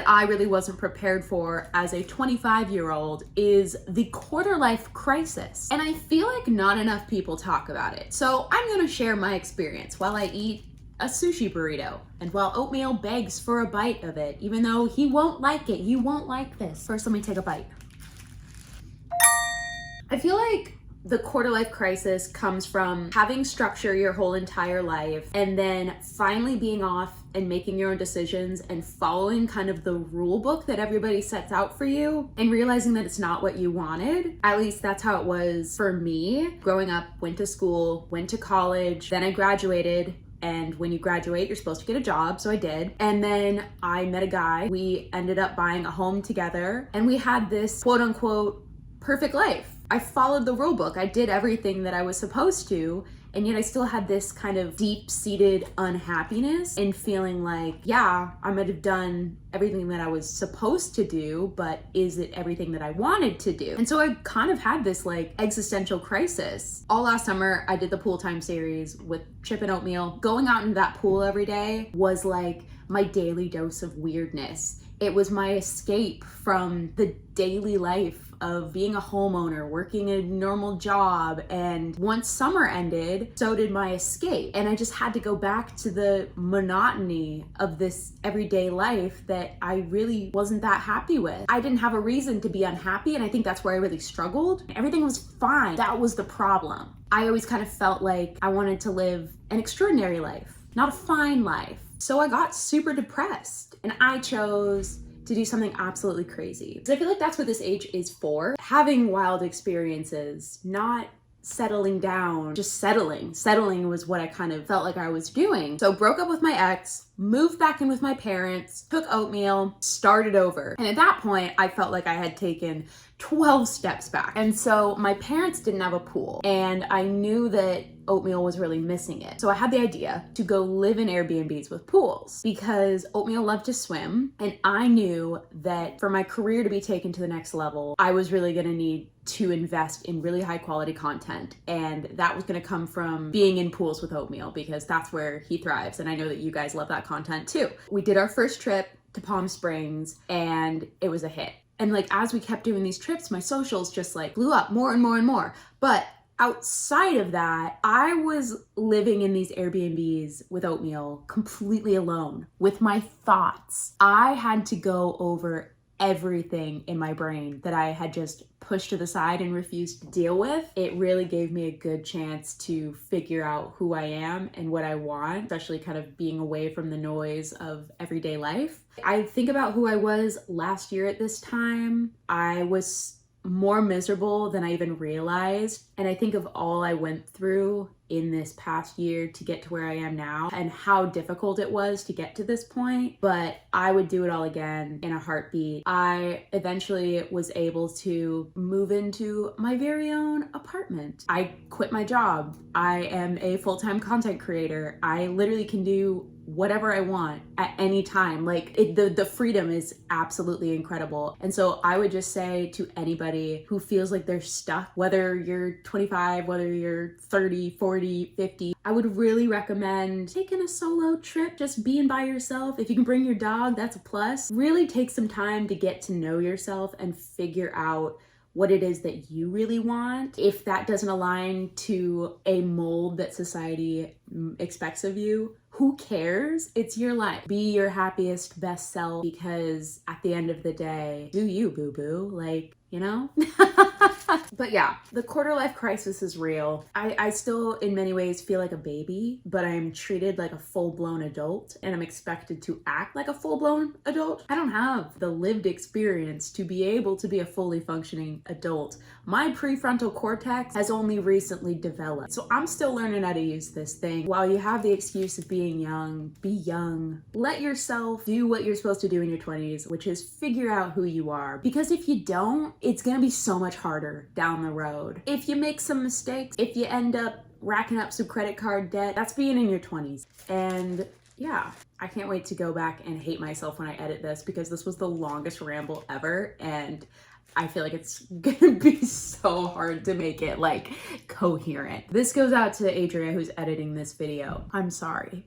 that I really wasn't prepared for as a 25-year-old is the quarter life crisis. And I feel like not enough people talk about it. So I'm gonna share my experience while I eat a sushi burrito and while Oatmeal begs for a bite of it, even though he won't like it. You won't like this. First, let me take a bite. I feel like the quarter life crisis comes from having structure your whole entire life and then finally being off and making your own decisions and following kind of the rule book that everybody sets out for you and realizing that it's not what you wanted. At least that's how it was for me. Growing up, went to school, went to college, then I graduated. And when you graduate, you're supposed to get a job, so I did. And then I met a guy. We ended up buying a home together and we had this quote unquote perfect life. I followed the rule book. I did everything that I was supposed to, and yet I still had this kind of deep-seated unhappiness and feeling like, yeah, I might have done everything that I was supposed to do, but is it everything that I wanted to do? And so I kind of had this like existential crisis. All last summer, I did the pool time series with Chip and Oatmeal. Going out into that pool every day was like my daily dose of weirdness. It was my escape from the daily life of being a homeowner, working a normal job. And once summer ended, so did my escape. And I just had to go back to the monotony of this everyday life that I really wasn't that happy with. I didn't have a reason to be unhappy, and I think that's where I really struggled. Everything was fine. That was the problem. I always kind of felt like I wanted to live an extraordinary life, not a fine life. So I got super depressed, and I chose to do something absolutely crazy. Because I feel like that's what this age is for. Having wild experiences, not settling down, just settling. Settling was what I kind of felt like I was doing. So broke up with my ex, moved back in with my parents, took Oatmeal, started over. And at that point, I felt like I had taken 12 steps back. And so my parents didn't have a pool, and I knew that Oatmeal was really missing it. So I had the idea to go live in Airbnbs with pools because Oatmeal loved to swim, and I knew that for my career to be taken to the next level, I was really gonna need to invest in really high quality content, and that was gonna come from being in pools with Oatmeal because that's where he thrives, and I know that you guys love that content too. We did our first trip to Palm Springs and it was a hit. And like as we kept doing these trips, my socials just like blew up more and more and more. But outside of that, I was living in these Airbnbs with Oatmeal completely alone with my thoughts. I had to go over everything in my brain that I had just pushed to the side and refused to deal with. It really gave me a good chance to figure out who I am and what I want, especially kind of being away from the noise of everyday life. I think about who I was last year at this time. I was more miserable than I even realized. And I think of all I went through in this past year to get to where I am now and how difficult it was to get to this point, but I would do it all again in a heartbeat. I eventually was able to move into my very own apartment. I quit my job. I am a full-time content creator. I literally can do whatever I want at any time. Like the freedom is absolutely incredible. And so I would just say to anybody who feels like they're stuck, whether you're 25, whether you're 30, 40, 50, I would really recommend taking a solo trip, just being by yourself. If you can bring your dog, that's a plus. Really take some time to get to know yourself and figure out what it is that you really want. If that doesn't align to a mold that society expects of you, who cares? It's your life. Be your happiest, best self, because at the end of the day, do you, boo-boo? Like, you know? But yeah, the quarter life crisis is real. I still in many ways feel like a baby, but I'm treated like a full-blown adult and I'm expected to act like a full-blown adult. I don't have the lived experience to be able to be a fully functioning adult. My prefrontal cortex has only recently developed. So I'm still learning how to use this thing. While you have the excuse of being young, be young. Let yourself do what you're supposed to do in your 20s, which is figure out who you are. Because if you don't, it's gonna be so much harder down the road. If you make some mistakes, if you end up racking up some credit card debt, that's being in your 20s. And yeah, I can't wait to go back and hate myself when I edit this because this was the longest ramble ever and I feel like it's gonna be so hard to make it like coherent. This goes out to Adria who's editing this video. I'm sorry.